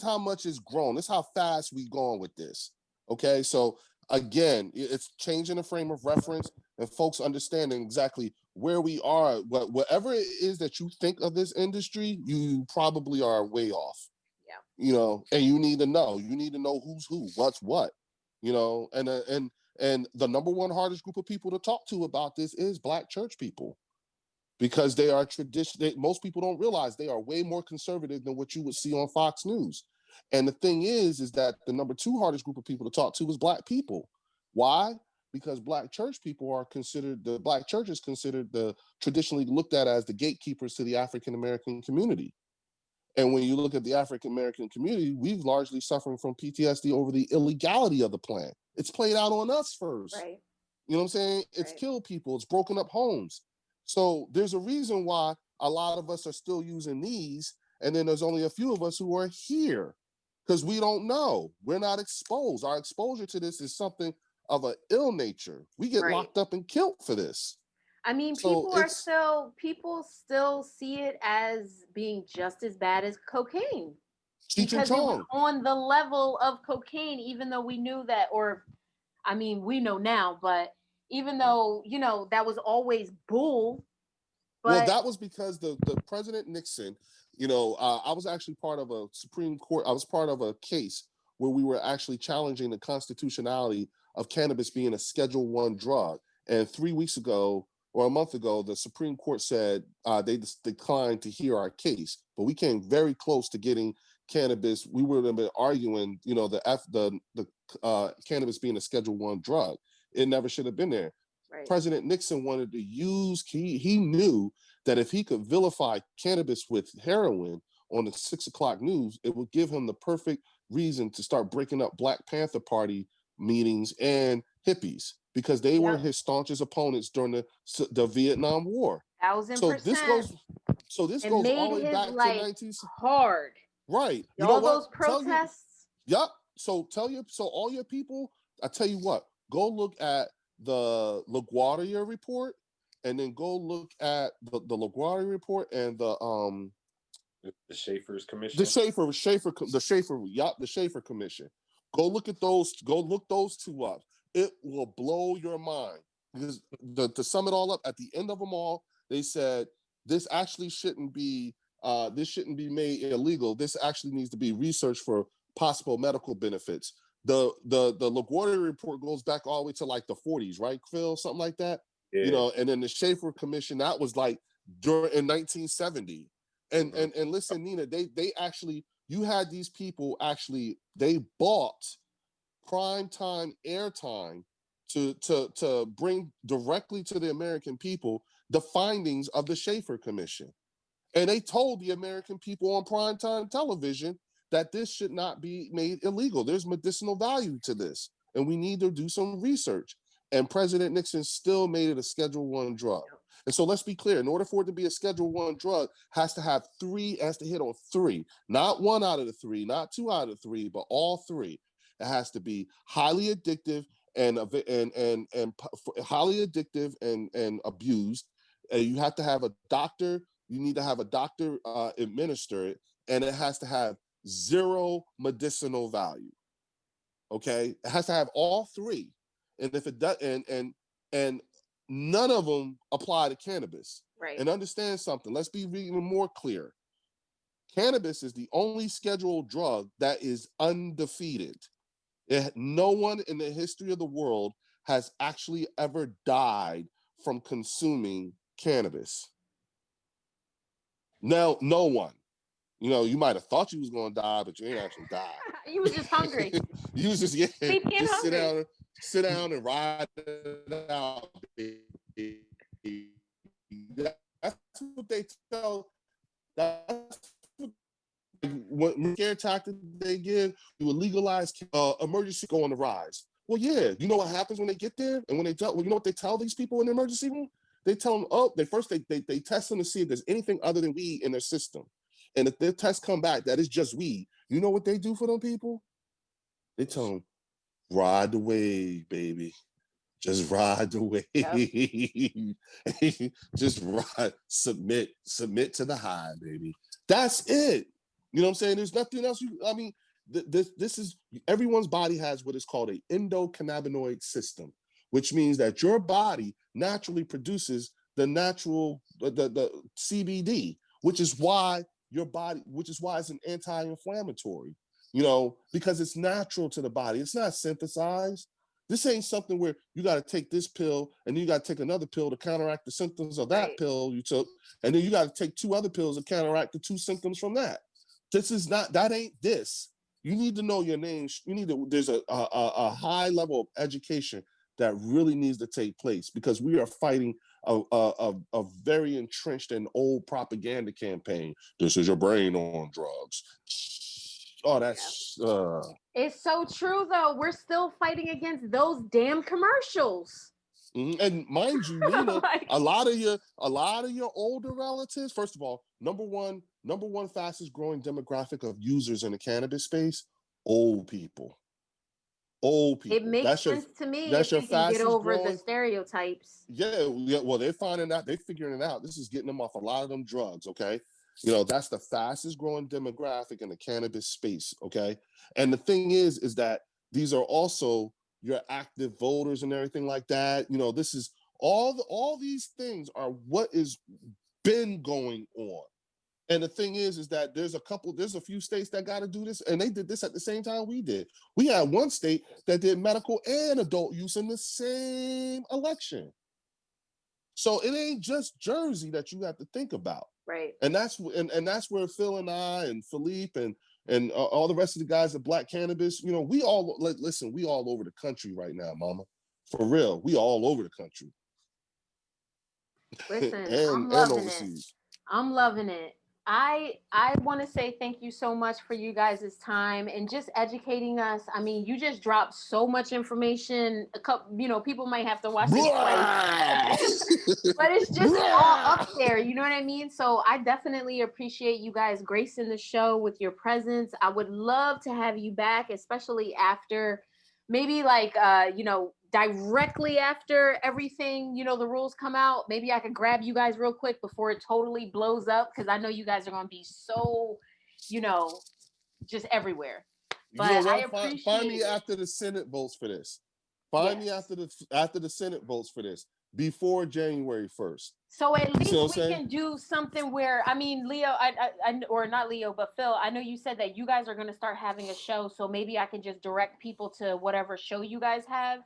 how much it's grown. This is how fast we going with this. Okay, so again, it's changing the frame of reference and folks understanding exactly where we are. Whatever it is that you think of this industry, you probably are way off. Yeah. And you need to know. You need to know who's who, what's what. And the number one hardest group of people to talk to about this is Black church people. Because they are most people don't realize they are way more conservative than what you would see on Fox News. And the thing is that the number two hardest group of people to talk to is Black people. Why? Because Black church people are considered, the Black church is considered traditionally looked at as the gatekeepers to the African-American community. And when you look at the African-American community, we've largely suffering from PTSD over the illegality of the plan. It's played out on us first. Right. You know what I'm saying? It's killed people. It's broken up homes. So there's a reason why a lot of us are still using these, and then there's only a few of us who are here because we don't know. We're not exposed. Our exposure to this is something of an ill nature. We get locked up and killed for this. I mean, people still see it as being just as bad as cocaine. Because it was on the level of cocaine, even though we knew that, we know now, but even though, that was always bull. But well, that was because the President Nixon, I was actually part of a Supreme Court. I was part of a case where we were actually challenging the constitutionality of cannabis being a Schedule I drug. And 3 weeks ago or a month ago, the Supreme Court said they declined to hear our case. But we came very close to getting cannabis. We would have been arguing, the cannabis being a Schedule I drug. It never should have been there. Right. President Nixon wanted to use, he knew that if he could vilify cannabis with heroin on the 6 o'clock news, it would give him the perfect reason to start breaking up Black Panther Party meetings and hippies because they were his staunchest opponents during the Vietnam War. 1,000%. So this goes all the way back to 19... hard. Right. All those protests. So all your people, I tell you what, go look at the LaGuardia report, and then go look at the LaGuardia report and the Schaefer's commission. The Schaefer commission. Go look at those. Go look those two up. It will blow your mind because to sum it all up, at the end of them all, they said this actually shouldn't be made illegal. This actually needs to be researched for possible medical benefits. The LaGuardia report goes back all the way to like the 40s, right, Phil? Something like that. Yeah. You know, and then the Schaefer Commission, that was like in 1970. And listen, Nina, they actually, you had these people actually, they bought prime time airtime to bring directly to the American people the findings of the Schaefer Commission. And they told the American people on primetime television that this should not be made illegal. There's medicinal value to this, and we need to do some research. And President Nixon still made it a Schedule I drug. And so let's be clear, in order for it to be a Schedule I drug, has to hit on three, not one out of the three, not two out of the three, but all three. It has to be highly addictive and highly addictive and abused. You have to have a doctor. You need to have a doctor administer it, and it has to have zero medicinal value. Okay, it has to have all three, and if it does, and none of them apply to cannabis. Right. And understand something. Let's be even more clear. Cannabis is the only scheduled drug that is undefeated. No one in the history of the world has actually ever died from consuming cannabis. Now, no one. You know, you might have thought you was going to die, but you ain't actually died. You was just hungry. You was just, Sleepy and just hungry. sit down and ride it out. That's what they tell. That's what scare tactic they give. You will legalize emergency go on the rise. Well, yeah, you know what happens when they get there, and when they tell, well, you know what they tell these people in the emergency room? They tell them, oh, they test them to see if there's anything other than weed in their system. And if their tests come back that is just weed, you know what they do for them people? They tell them, ride the wave, baby. Just ride the wave. Yep. Just ride, submit to the high, baby. That's it. You know what I'm saying? There's nothing else. This is, everyone's body has what is called an endocannabinoid system, which means that your body naturally produces the CBD, which is why it's an anti-inflammatory, you know, because it's natural to the body. It's not synthesized. This ain't something where you got to take this pill and then you got to take another pill to counteract the symptoms of that pill you took. And then you got to take two other pills to counteract the two symptoms from that. That ain't this. You need to know your name. There's a high level of education that really needs to take place, because we are fighting a very entrenched and old propaganda campaign. This is your brain on drugs. Oh, that's It's so true though. We're still fighting against those damn commercials. And mind you, Nina, a lot of your older relatives, first of all, number one fastest growing demographic of users in the cannabis space, old people. It makes sense to me if you can get over the stereotypes. Yeah, well, they're finding out, they're figuring it out. This is getting them off a lot of them drugs, okay? You know, that's the fastest growing demographic in the cannabis space, okay? And the thing is that these are also your active voters and everything like that. You know, this is all these things are what is been going on. And the thing is that there's a few states that got to do this, and they did this at the same time we did. We had one state that did medical and adult use in the same election. So it ain't just Jersey that you have to think about. Right. And that's where Phil and I and Philippe and all the rest of the guys at Black Cannabis, you know, we all over the country right now, mama. For real, we all over the country. Listen, and overseas. I'm loving it. I want to say thank you so much for you guys' time and just educating us. I mean, you just dropped so much information. People might have to watch this twice, but it's just all up there. You know what I mean? So I definitely appreciate you guys gracing the show with your presence. I would love to have you back, especially after maybe directly after everything, the rules come out. Maybe I could grab you guys real quick before it totally blows up, because I know you guys are going to be so, just everywhere. But you know I appreciate find me after the Senate votes for this. Find me after the Senate votes for this. before January 1st. So at least we saying? can do something where, I mean, Leo, I or not Leo, but Phil, I know you said that you guys are going to start having a show. So maybe I can just direct people to whatever show you guys have.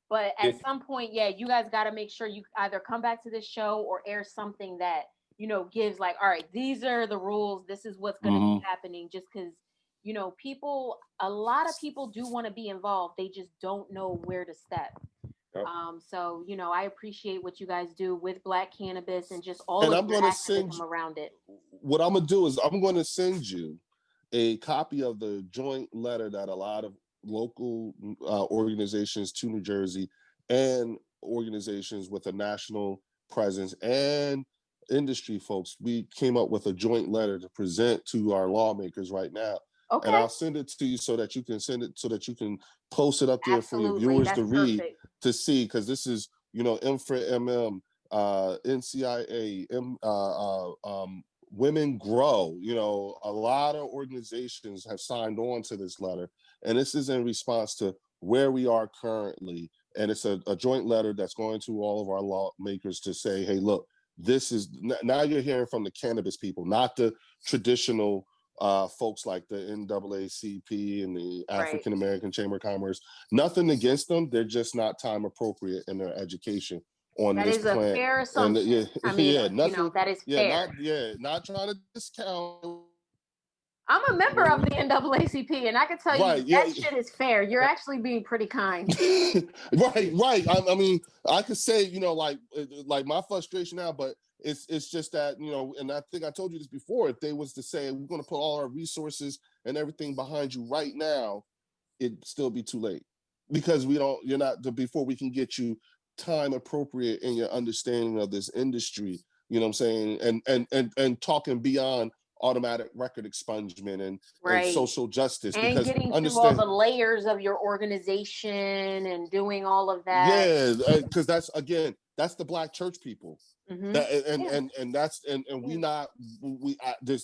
But at some point, yeah, you guys got to make sure you either come back to this show or air something that, you know, gives like, all right, these are the rules. This is what's going to be happening, just because, you know, a lot of people do want to be involved. They just don't know where to step. Yep. So, you know, I appreciate what you guys do with Black Cannabis and just all of the activism around it. What I'm going to do is I'm going to send you a copy of the joint letter that a lot of local organizations to New Jersey and organizations with a national presence and industry folks, we came up with a joint letter to present to our lawmakers right now. Okay. And I'll send it to you so that you can send it, so that you can post it up there for your viewers to read, to see, because this is, you know, M4MM, NCIA, Women Grow, you know, a lot of organizations have signed on to this letter. And this is in response to where we are currently. And it's a joint letter that's going to all of our lawmakers to say, hey, look, this is, now you're hearing from the cannabis people, not the traditional folks like the NAACP and the African American Chamber of Commerce. Nothing against them. They're just not time appropriate in their education on this plan. That is a fair assumption. And, I mean, nothing, you know, that is fair. Not trying to discount. I'm a member of the NAACP, and I can tell you that shit is fair. You're actually being pretty kind. Right. I mean, I could say, you know, like my frustration now, but it's just that, you know, and I think I told you this before, if they was to say, we're going to put all our resources and everything behind you right now, it'd still be too late, because before we can get you time appropriate in your understanding of this industry, you know what I'm saying? And talking beyond automatic record expungement and social justice, and because getting through all the layers of your organization and doing all of that. Yeah, because that's the Black church people. Mm-hmm.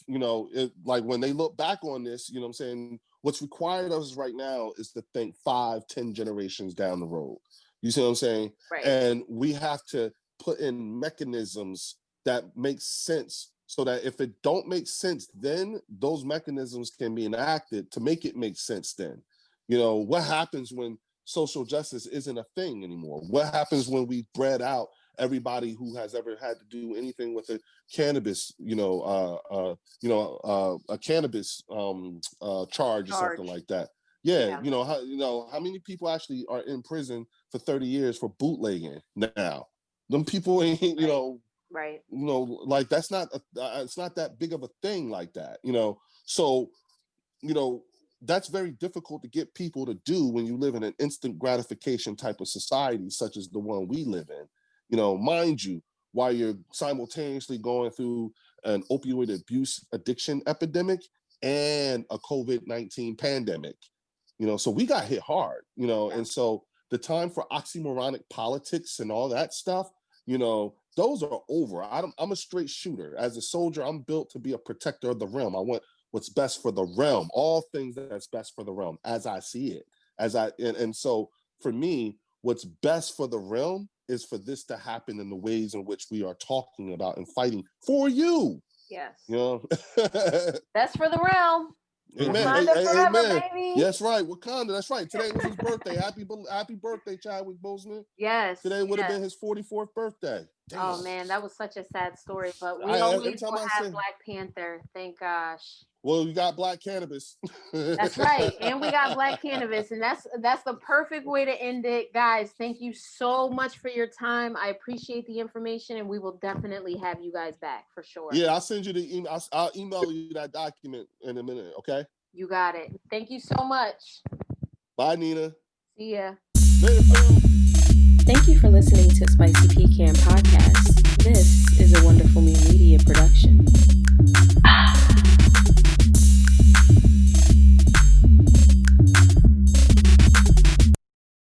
You know, like when they look back on this, you know what I'm saying, what's required of us right now is to think 5-10 generations down the road. You see what I'm saying? Right. And we have to put in mechanisms that make sense, so that if it don't make sense, then those mechanisms can be enacted to make it make sense then. You know, what happens when social justice isn't a thing anymore? What happens when we bred out everybody who has ever had to do anything with a cannabis, a cannabis charge or something like that? Yeah. You know how many people actually are in prison for 30 years for bootlegging now? Them people ain't, you know. Right. You know, like it's not that big of a thing like that, you know. So, you know, that's very difficult to get people to do when you live in an instant gratification type of society, such as the one we live in. You know, mind you, while you're simultaneously going through an opioid abuse addiction epidemic and a COVID-19 pandemic, you know, so we got hit hard, you know, and so the time for oxymoronic politics and all that stuff, you know, those are over. I'm a straight shooter. As a soldier, I'm built to be a protector of the realm. I want what's best for the realm, all things that's best for the realm as I see it. And so for me, what's best for the realm is for this to happen in the ways in which we are talking about and fighting for you. Yes. You know? Best for the realm. Amen. Wakanda forever, amen. Baby. That's right. Wakanda. That's right. Today was his birthday. Happy birthday, Chadwick Boseman. Yes. Today would have been his 44th birthday. Damn. Oh man, that was such a sad story. But we always will have Black Panther. Thank gosh. Well, we got Black Cannabis. That's right. And we got Black Cannabis. And that's the perfect way to end it. Guys, thank you so much for your time. I appreciate the information, and we will definitely have you guys back for sure. Yeah, I'll send you the email. I'll email you that document in a minute, okay? You got it. Thank you so much. Bye, Nina. See ya. Later, Phil. Thank you for listening to Spicy Pecan Podcast.